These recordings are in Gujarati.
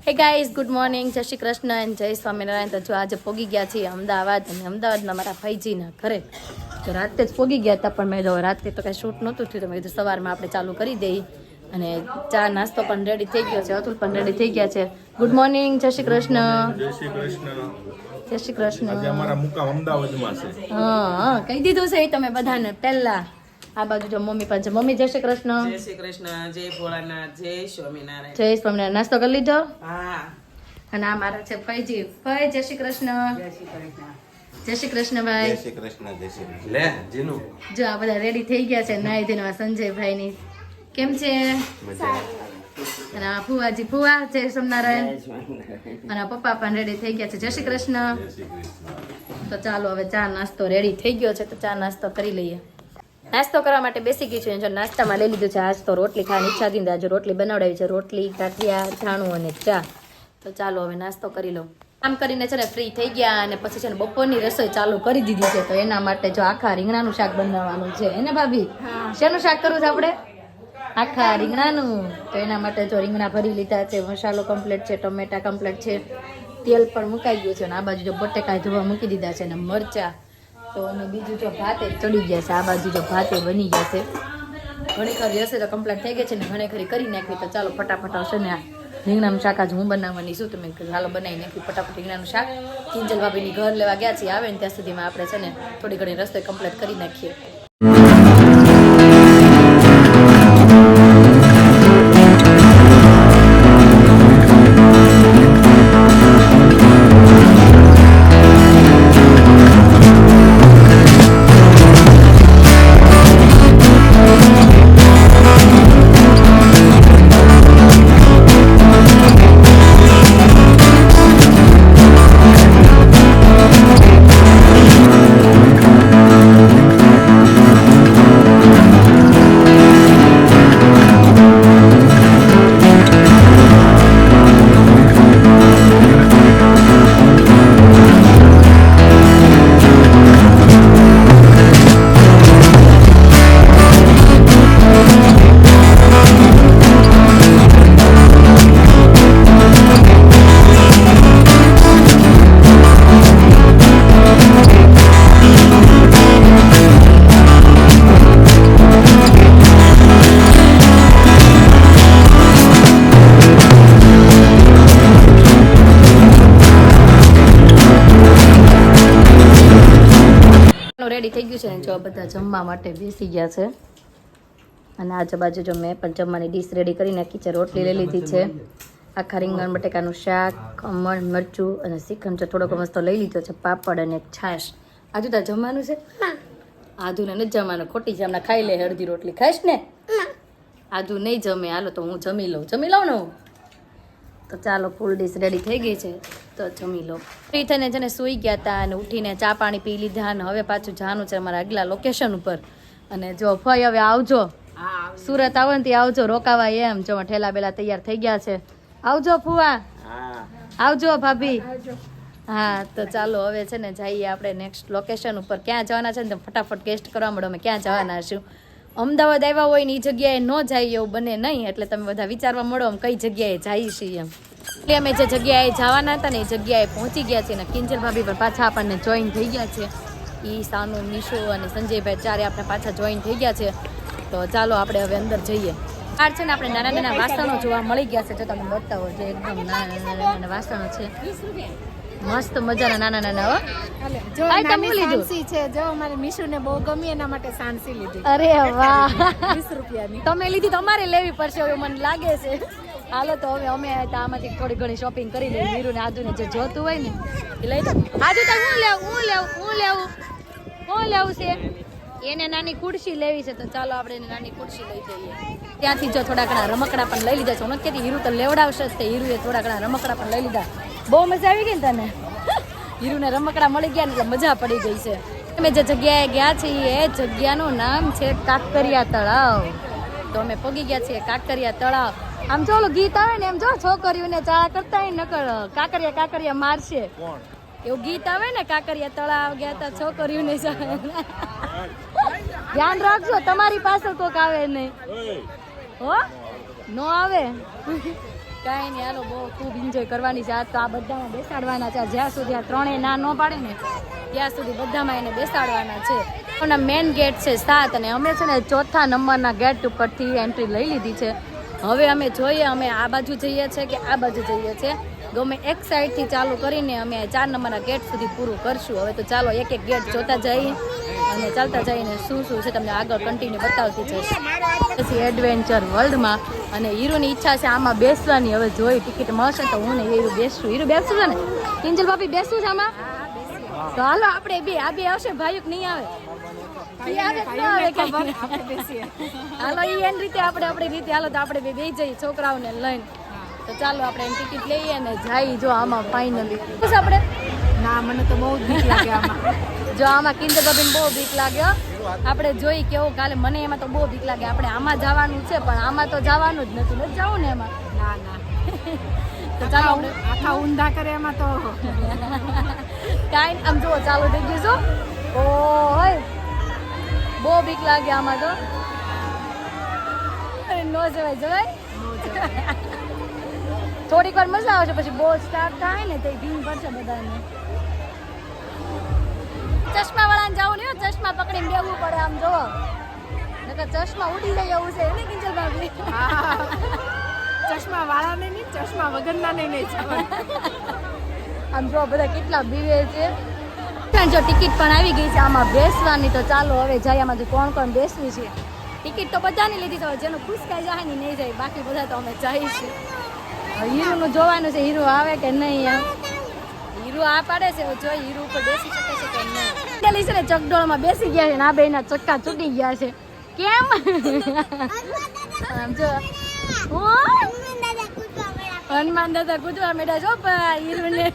હે ગાઈઝ, ગુડ મોર્નિંગ, જય શ્રી કૃષ્ણ અને જય સ્વામિનારાયણ. તો જો આજે પોગી ગયા છીએ અમદાવાદ, અને અમદાવાદના મારા ભાઈજીના ઘરે. તો રાતે જ પોગી ગયા હતા, પણ મેં રાતે તો કાંઈ શૂટ નહોતું થયું, તો મેં કીધું સવારમાં આપણે ચાલુ કરી દઈએ. અને ચા નાસ્તો પણ રેડી થઈ ગયો છે, અતુલ પણ રેડી થઈ ગયા છે. ગુડ મોર્નિંગ, જય શ્રી કૃષ્ણ. જય શ્રી કૃષ્ણ. જય શ્રી કૃષ્ણ. આજે અમારા મુકામ અમદાવાદમાં છે. હા, કહી દીધું છે તમે બધાને પહેલા. આ બાજુ જો મમ્મી પણ છે. મમ્મી જય શ્રી કૃષ્ણ. જય શ્રી કૃષ્ણ, જય ભોળાનાથ, જય સ્વામિનારાયણ. જય સ્વામિનારાયણ. નાસ્તો કરી લીધો? હા. અને આ મારા છે ભાઈજી. ભાઈ જય શ્રી કૃષ્ણ. જય શ્રી કૃષ્ણ. જય શ્રી કૃષ્ણ ભાઈ. જય શ્રી કૃષ્ણ. જય શ્રી કૃષ્ણ. લે જીનુ. જો આ બધા રેડી થઈ ગયા છે નાઈ ધોઈને. સંજયભાઈ ની કેમ છે? અને આ ફુવાજી, ફુવા જય સ્વામિનારાયણ. અને આ પપ્પા પણ રેડી થઈ ગયા છે. જય શ્રી કૃષ્ણ. તો ચાલો હવે ચા નાસ્તો રેડી થઈ ગયો છે, તો ચા નાસ્તો કરી લઈએ. નાસ્તો કરવા માટે બેસી ગઈ છું. જો નાસ્તામાં લઈ લીધું છે આજ તો રોટલી ખાવાની ઈચ્છા હતી, આજે રોટલી બનાવડાવી છે. રોટલી, કાઠિયા, ધાણું અને ચા. તો ચાલો હવે નાસ્તો કરી લઉં. કામ કરીને છે ને ફ્રી થઈ ગયા, અને પછી છે ને બપોરની રસોઈ ચાલુ કરી દીધી છે. તો એના માટે જો આખા રીંગણાનું શાક બનાવવાનું છે. એને ભાભી શેનું શાક કરવું છે આપણે? આખા રીંગણાનું. તો એના માટે જો રીંગણા ભરી લીધા છે, મસાલો કમ્પ્લીટ છે, ટમેટા કમ્પ્લીટ છે, તેલ પણ મુકાઈ ગયું છે. અને આ બાજુ જો બટેકા ધોવા મૂકી દીધા છે, અને મરચા. તો અને બીજું જો ભાતે ચડી ગયા છે. આ બાજુ જો ભાતે બની ગયા છે. ઘણી ખરી હશે તો કમ્પ્લીટ થઈ ગઈ છે, ને ઘણી ખરી કરી નાખવી. તો ચાલો ફટાફટ આવશે ને આ રીંગણાનું શાક આજ હું બનાવવાની છું. તમે ચાલો બનાવી નાખી ફટાફટ રીંગણાનું શાક. કિંજલ ભાભીની ઘર લેવા ગયા છીએ, આવે ને ત્યાં સુધીમાં આપણે છે ને થોડી ઘણી રસોઈ કમ્પ્લીટ કરી નાખીએ. રેડી થઈ ગયું છે ને જો બધા જમવા માટે બેસી ગયા છે. અને આજુબાજુ જો મેં પણ જમવાની ડીશ રેડી કરી નાખી છે. રોટલી લઈ લીધી છે, આખા રીંગણ બટેકાનું શાક, ખમણ, મરચું અને શ્રીખંડ જો થોડોક મસ્ત લઈ લીધો છે, પાપડ અને એક છાશ. આજુ તાર જમવાનું છે? આધુને નથી જમવાનું, ખોટી છે. હમણાં ખાઈ લે અડધી રોટલી. ખાઈશ ને? આધુ નહીં જમે. હાલો તો હું જમી લઉં ને હું. તો ચાલો ફૂલ ડીશ રેડી થઈ ગઈ છે, તો જમી લો. ફ્રી થઈને છે ને સૂઈ ગયા હતા, અને ઉઠીને ચા પાણી પી લીધા, અને હવે પાછું જવાનું છે અમારા આગલા લોકેશન ઉપર. અને જો ફઈ હવે આવજો, સુરત આવો ને ત્યાં આવજો, રોકાવા એમ. જો ઠેલા બેલા તૈયાર થઈ ગયા છે. આવજો ફુવા, આવજો ભાભી. હા, તો ચાલો હવે છે ને જઈએ આપણે નેક્સ્ટ લોકેશન ઉપર. ક્યાં જવાના છે ને ફટાફટ ગેસ્ટ કરવા મળો અમે ક્યાં જવાના છું. અમદાવાદ આવ્યા હોય ને એ જગ્યાએ ન જાય એવું બને નહીં, એટલે તમે બધા વિચારવા મળો અમે કઈ જગ્યાએ જઈએ છીએ એમ. એટલે અમે જે જગ્યાએ જવાના હતા ને એ જગ્યાએ પહોંચી ગયા છીએ. ને કિંજલ ભાભી પણ પાછા આપણને જોઈન થઈ ગયા છે. એ સાનુ, નિશુ અને સંજયભાઈ ચારે આપણે પાછા જોઈન થઈ ગયા છે. તો ચાલો આપણે હવે અંદર જઈએ. બહાર છે ને આપણે નાના નાના વાસણો જોવા મળી ગયા છે. જો તમે બતાવો, જે એકદમ નાના વાસણો છે, મસ્ત મજાના નાના નાના. હો જો સાણસી છે, જો અમારે મીશુને બહુ ગમી એના માટે સાણસી લીધી. અરે વાહ, 20 રૂપિયાની તમે લીધી, તમારે લેવી પડશે એવું મને લાગે છે. હાલો તો હવે અમે આમાંથી થોડી ઘણી શોપિંગ કરી લઈએ. વીરુ ને આદુ ને જે જોતું હોય ને એ લઈ દો. આદુ તો હું લેવું છે? એને નાની ખુરશી લેવી છે, તો ચાલો આપણે એને નાની ખુરશી લઈ જઈએ. ત્યાંથી જો થોડા ઘણા રમકડા પણ લઈ લીધા છે. હું નથી કહેતી હીરુ તો લેવડાવશે જ, તે હીરુએ થોડા ઘણા રમકડા પણ લઈ લીધા. બહુ મજા આવી ગઈ ને તને? હીરુને રમકડા મળી ગયા ને એટલે મજા પડી ગઈ છે. અમે જે જગ્યાએ ગયા છીએ એ જગ્યાનું નામ છે કાંકરિયા તળાવ. તો અમે પગી ગયા છીએ કાંકરિયા તળાવ. આમ જો ઓલું ગીત આવે ને એમ જો છોકરીઓને ચાળા કરતા હોય નકર કાંકરિયા કાંકરિયા મારશે એવું ગીત આવે ને. કાંકરિયા તળાવ ગયા તા છોકરીઓને ધ્યાન રાખજો, તમારી પાછળ કોક આવે નહીં હો, નો આવે. કાંઈ નહીં, હાલો બહુ ખૂબ એન્જોય કરવાની છે. આજ તો આ બધામાં બેસાડવાના છે. જ્યાં સુધી આ ત્રણેય ના ન પાડે ને ત્યાં સુધી બધામાં એને બેસાડવાના છે. અને મેઇન ગેટ છે 7 અને અમે છે ને 4થા નંબરના ગેટ ઉપરથી એન્ટ્રી લઈ લીધી છે. હવે અમે જોઈએ અમે આ બાજુ જઈએ છીએ કે આ બાજુ જઈએ છીએ. ગમે એક સાઈડથી ચાલુ કરીને અમે 4 નંબરના ગેટ સુધી પૂરું કરશું. હવે તો ચાલો એક એક ગેટ જોતા જઈએ અને ચાલતા જઈને શું શું છે તમને આગળ કન્ટિન્યુ બતાવતી જઈશ. પછી એડવેન્ચર વર્લ્ડમાં અને હીરુની ઈચ્છા છે આમાં બેસવાની. હવે જોઈ ટિકિટ મળશે તો હું ને હીરુ બેસશું. હીરુ બેસશું છે ને? કિંજલ ભાભી બેસવું છે આમાં? તો હાલો આપણે બે આ બે આવશે, ભાઈક નહીં આવે. હાલો એની રીતે આપણે આપણી રીતે હાલો તો આપણે બે જઈએ છોકરાઓને લઈને. તો ચાલો આપણે એની ટિકિટ લઈએ ને જઈ. જો આમાં ફાઇનલી બસ આપણે ના મને તો બહુ જ બીક લાગે આમાં. જો આમાં કિંજલ ભાભીને બહુ બીક લાગ્યો. આપણે જોઈ કેવું કાલે મને એમાં તો બહુ બીક લાગે. આપણે આમાં જવાનું છે પણ આમાં તો જવાનું જ નથી. નથી જવું ને એમાં? ના ના તો ચાલો આપણે આખા ઊંધા કરે એમાં તો કાંઈ આમ જુઓ ચાલુ થઈ ગયું છો. ઓ હોય બહુ બીક લાગે આમાં તો. નો જવાય જવાય થોડીક વાર મજા આવશે પછી બહુ સ્ટાર્ટ થાય ને તો ભીમ પડશે બધાને. ચશ્મા વાળાને જવું નહીં, ચશ્મા પકડીને બેવું પડે. આમ જો નકર ચશ્મા ઉડી જાય એવું છે ને કિંજલ ભાભી? ચશ્મા વાળાને નહીં, ચશ્મા વગરના નહીં આમ જો બધા કેટલા બીવે છે. જો ટિકિટ પણ આવી ગઈ છે આમાં બેસવાની. તો ચાલો હવે જઈએ આમાંથી કોણ કોણ બેસવું છે. ટિકિટ તો બધાની લીધી તો જેનું ખુશકાઈ જાય ને નહીં જાય, બાકી બધા તો અમે જઈશું. હીરુનું જોવાનું છે હીરુ આવે કે નહીં. એમ હીરુ આ પાડે છે, જો હીરુ ઉપર બેસી શકે છે કે નહીં. પેલી છે ને ચકડોળમાં બેસી ગયા છે ને આ બેના ચક્કા ચૂટી ગયા છે. કેમ? આમ જો હનુમાન દાદા કૂદવા મેળા છો હીરુને.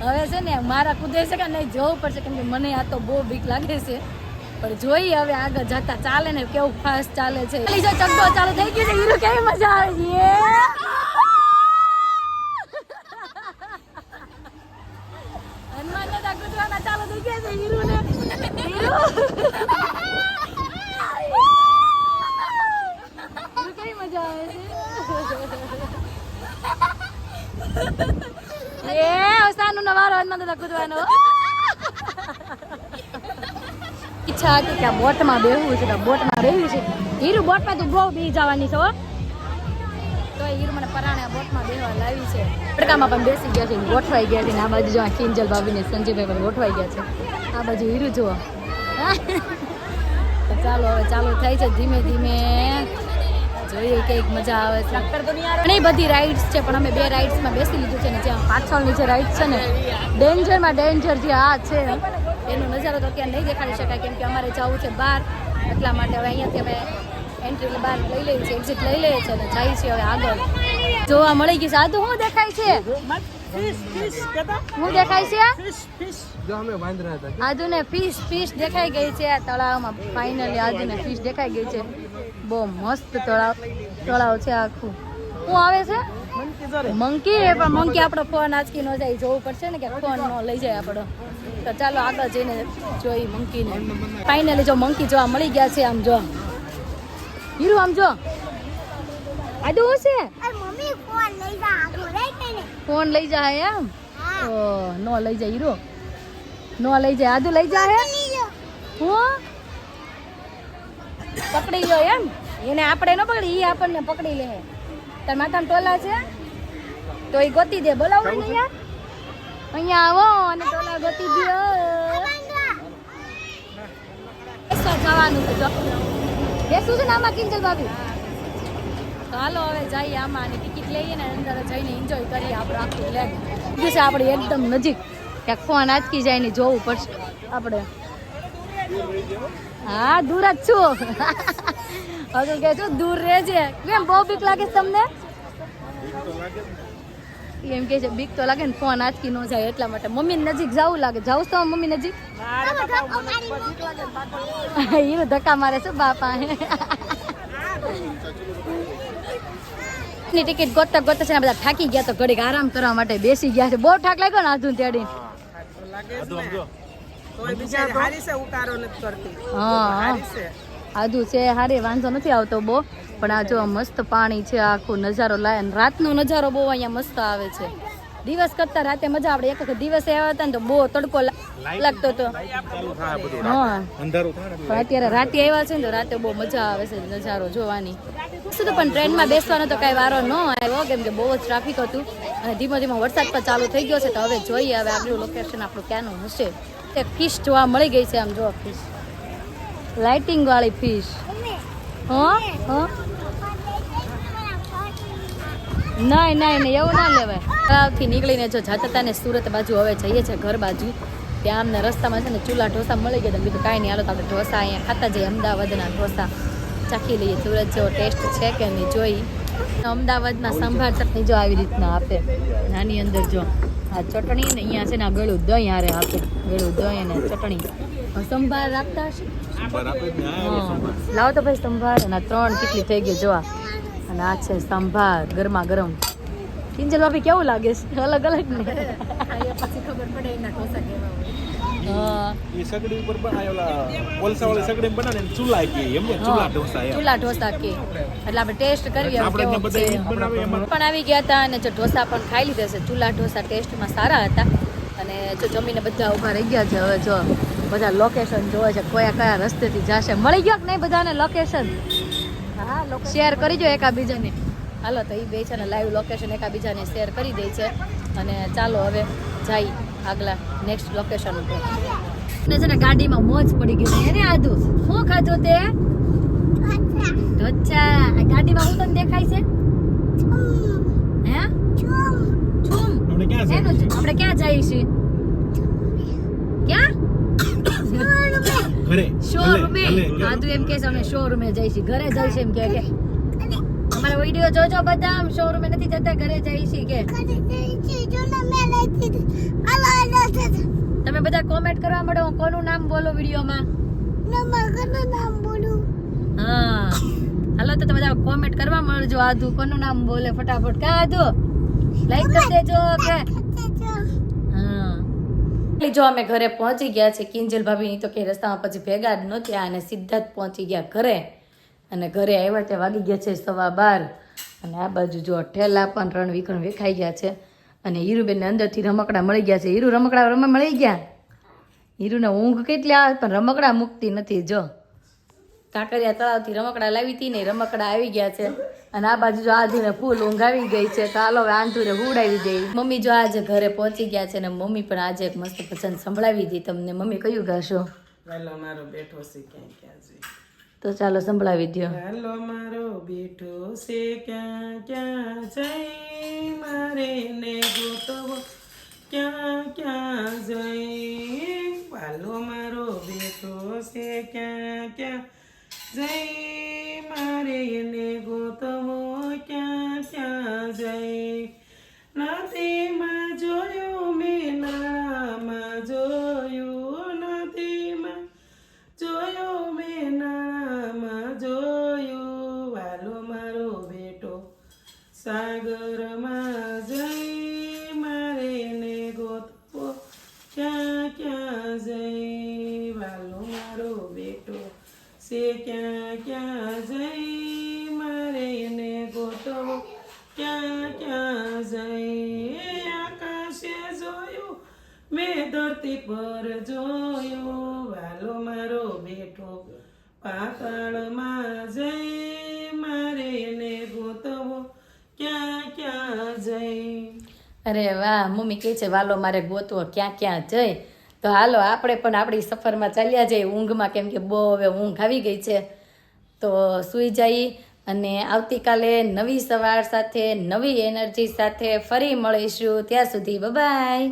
હવે છે ને મારા કૂદે છે કે નહીં જોવું પડશે કેમ કે મને આ તો બહુ બીક લાગે છે. પણ જોઈએ હવે આગળ જતા ચાલે ને કેવું ફાસ્ટ ચાલે છે. ચકડો ચાલુ થઈ ગયું છે. હીરુ કેવી મજા આવે છે. હનુમાન દાદા કૂદવાના ચાલુ થઈ ગયા છે હીરુને. હીરુ કેવી મજા આવે છે. એ સાનું નવારો હનુમાન દાદા કૂદવાનો. ઈચ્છા હતી કે આ બોટમાં બેહવું છે તો બોટમાં બેહ્યું છે. હીરુ બોટમાં તું બહુ બી જવાની છે હો. તો હીરુ મને પરાણે બોટમાં બેહવા લાવી છે. તડકામાં પણ બેસી ગયા છે, ગોઠવાઈ ગયા છે. ને આ બાજુ જો કિંજલ ભાભી ને સંજયભાઈ પણ ગોઠવાઈ ગયા છે. આ બાજુ હીરુ જુઓ. તો ચાલો હવે ચાલુ થાય છે ધીમે ધીમે. જોઈએ કઈક મજા આવે છે. ઘણી બધી રાઇડ્સ છે પણ અમે 2 રાઇડ્સમાં બેસી લીધું છે. ને જ્યાં પાછળની જે રાઇડ છે ને ડેન્જરમાં ડેન્જર જે આ છે એનો નજારો તો અત્યારે નહીં દેખાડી શકાય કેમ કે અમારે જવું છે બહાર. એટલા માટે હવે અહીંયાથી અમે એન્ટ્રી બહાર લઈ લઈએ છીએ, એક્ઝિટ લઈ લઈએ છીએ અને જઈએ છીએ હવે આગળ. જોવા મળી ગઈ છે. આદુ શું દેખાય છે? શું દેખાય છે? આદુ ને ફિશ દેખાઈ ગઈ છે આ તળાવમાં. ફાઇનલી આદુ ને ફિશ દેખાઈ ગઈ છે. બહુ મસ્ત તળાવ છે આખું. શું આવે છે? મંકી. પણ મંકી આપણો ફોન આંચકી ન જાય, જોવું પડશે ને કે ફોન ન લઈ જાય આપણો. તો ચાલો આગળ જઈને જોઈ મંકીને. ફાઇનલી જો મંકી જોવા મળી ગયા છે. આમ જો હીરુ આમ જો આદુ છે ફોન લઈ જાય એમ. ઓ નો લઈ જાય હીરો, નો લઈ જાય. આદુ લઈ જાય હું પકડી લો એમ. એને આપણે ન પકડી, એ આપણને પકડી લે. તાર માથામાં ટોલા છે તો એ ગોતી દે. બોલાવો અહીંયા અહીંયા આવો અને ટોલા ગોતી દો. જવાનું છે જો બેસું છે ને આમાં કિંજલ ભાભી. તો હાલો હવે જઈએ આમાં અને ટિકિટ લઈએ ને અંદર જઈને એન્જોય કરીએ. આપણે આખું લેક છે આપણે એકદમ નજીક. ક્યાંક ફોન આંચકી જાય ને જોવું પડશે આપણે. હા દૂર જ છું. હજુ કે છું દૂર રહેજે. કેમ બહુ બીક લાગે છે તમને? એમ કે છે બીક તો લાગે ને ફોન આંચકી ન જાય એટલા માટે. મમ્મી નજીક જવું લાગે. જાઉં તો મમ્મી નજીક હીરો ધક્કા મારે છે બાપા. ની ટિકિટ ગોતતા ગોતતા છે ને બધા થાકી ગયા તો ઘડીક આરામ કરવા માટે બેસી ગયા છે. બહુ થાક લાગ્યો ને આધુન તેડી. હા આધુ છે હારે વાંધો નથી આવતો બહુ. પણ આ જો મસ્ત પાણી છે, આખો નજારો લાય. રાતનો નજારો બહુ અહીંયા મસ્ત આવે છે. દિવસ કરતા રાતે મજા આપણે. એક વખત દિવસે આવ્યા હતા ને તો બહુ તડકો લાગતો હતો. હા, પણ અત્યારે રાતે આવ્યા છે ને તો રાતે બહુ મજા આવે છે નજારો જોવાની. શું તો પણ ટ્રેનમાં બેસવાનો તો કઈ વારો ન આવ્યો કેમ કે બહુ જ ટ્રાફિક હતું અને ધીમો ધીમો વરસાદ પણ ચાલુ થઈ ગયો છે. તો હવે જોઈએ હવે આગલું લોકેશન આપણું ક્યાંનું હશે. એક ફિશ જોવા મળી ગઈ છે. આમ જો ફિશ, લાઇટિંગ વાળી ફિશ. હા, નહીં નહીં નહીં, એવું ના લેવાય. તળાવથી નીકળીને જો જતા હતા ને સુરત બાજુ હવે જઈએ છીએ ઘર બાજુ. ત્યાં અમને રસ્તામાં છે ને ચૂલા ઢોસા મળી ગયા. બીજું કાંઈ નહીં, હાલો તો આપણે ઢોસા અહીંયા ખાતા જઈએ. અમદાવાદના ઢોસા ચાખી લઈએ. સુરત જેવો ટેસ્ટ છે કે નહીં જોઈ. અમદાવાદમાં સંભાર ચટણી જો આવી રીતના આપે. આની અંદર જો આ ચટણી ને અહીંયા છે ને આ ગળું દહીં હારે આપે. ગળું દહીં અને ચટણી. સંભાર આપતા હશે. લાવો તો ભાઈ સંભાર. અને આ 3 કેટલી થઈ ગઈ જોવા. અને આ છે સંભાર ગરમા ગરમ. કિંજલ ભાભી કેવું લાગે છે? અલગ અલગ ને પછી ખબર પડે એના ઢોસા કેવા હોય. હા, એ સગડી ઉપર બનાવેલા કોલસા વાળી સગડી બનાવે ને ચૂલા કે એમ ને ચૂલા ઢોસા એમ. ચૂલા ઢોસા કે એટલે આપણે ટેસ્ટ કરીએ આપણે કેવો બધા છે. ઈ જ બનાવે એમાં. પણ આવી ગયા હતા અને જો ઢોસા પણ ખાઈ લીધા છે. ચૂલા ઢોસા ટેસ્ટમાં સારા હતા. અને જો જમીને બધા ઊભા રહી ગયા છે. હવે જો બધા લોકેશન જોવે છે કયા કયા રસ્તેથી જશે. મળી ગયો કે નહીં બધાને લોકેશન? હા, શેર કરી જો એકાબીજાને. હાલો તો એ બે છે ને લાઈવ લોકેશન એકાબીજાને શેર કરી દે છે. અને ચાલો હવે જઈ આગલા નેક્સ્ટ લોકેશન ઉપર. ને છે ને ગાડીમાં મોજ પડી ગઈ એને આધું. શું ખાધું તે? ઢોચા. આ ગાડીમાં હું તને દેખાય છે? હે? આપણે ક્યાં છે? એનું જ. આપણે ક્યાં જઈએ છીએ? ક્યાં? ઘરે. શોરૂમે. આધુ એમ કે છે અમે શોરૂમે જઈએ છીએ. ઘરે જઈએ છીએ એમ કે અમારો વિડીયો જોજો બધા. આમ શોરૂમે નથી જતા, ઘરે જઈએ છીએ કે. તમે બધા કોમેન્ટ કરવા માંડો. કોનું નામ બોલો વિડીયોમાં? હા, હાલો તો તમે બધા કોમેન્ટ કરવા માંડજો. આધુ કોનું નામ બોલે ફટાફટ. કા આધુ લાઈક કરી દેજો કે. હા, જો અમે ઘરે પહોંચી ગયા છે. કિંજલ ભાભીની તો કે રસ્તામાં પછી ભેગા જ નહોતા અને સીધા જ પહોંચી ગયા ઘરે. અને ઘરે આવ્યા ત્યાં વાગી ગયા છે 12:15. અને આ બાજુ જો ઠેલા પણ 3 વીખણ વેખાઈ ગયા છે. અને હીરુબેનને અંદરથી રમકડા મળી ગયા છે. હીરુ રમકડા રમવા મળી ગયા. હીરુને ઊંઘ કેટલી આવે પણ રમકડા મૂકતી નથી. જો કાંકરિયા તળાવથી રમકડા લાવી હતી ને રમકડા આવી ગયા છે. અને આ બાજુ જો આધુને ફૂલ ઊંઘ આવી ગઈ છે. તો હાલો હવે આંધુને હુડાવી દઈ. મમ્મી જો આજે ઘરે પહોંચી ગયા છે. ને મમ્મી પણ આજે એક મસ્ત ભજન સંભળાવી હતી તમને. મમ્મી કયું ગાશો? વાલો મારો બેઠો છે ક્યાં ક્યાં છે. તો ચાલો સંભળાવી દો. વાલો મારો બેઠો છે ક્યાં ક્યાં જઈ મારે ને ગોતવો ક્યાં ક્યાં જઈ. વાલો મારો બેઠો છે ક્યાં ક્યાં જઈ મારે ને ગોતવો ક્યાં ક્યાં જઈ. નદીમાં જોયું મેં નાળામાં જોયું. નદીમાં જોયું મેં નાળામાં જોયું. વાલો મારો બેટો સાગરમાં જઈ મારે ને ગોતવો ક્યાં ક્યાં જઈ. વાલો મારો બેટો સે ક્યાં ક્યાં જઈ મારે ને ગોતવો ક્યાં ક્યાં જઈ. આકાશે જોયું મેં ધરતી પર જોયું. વાલો મારો બેઠો પાતાળમાં જઈ મારે ને ગોતવો ક્યાં ક્યાં જઈ. અરે વાહ, મમ્મી કહે છે વાલો મારે ગોતવો ક્યાં ક્યાં જઈ. તો હાલો આપણે પણ આપણી સફરમાં ચાલ્યા જઈએ ઊંઘમાં. કેમ કે બહુ હવે ઊંઘ આવી ગઈ છે. તો સૂઈ જઈ અને આવતીકાલે નવી સવાર સાથે નવી એનર્જી સાથે ફરી મળીશું. ત્યાં સુધી બાય.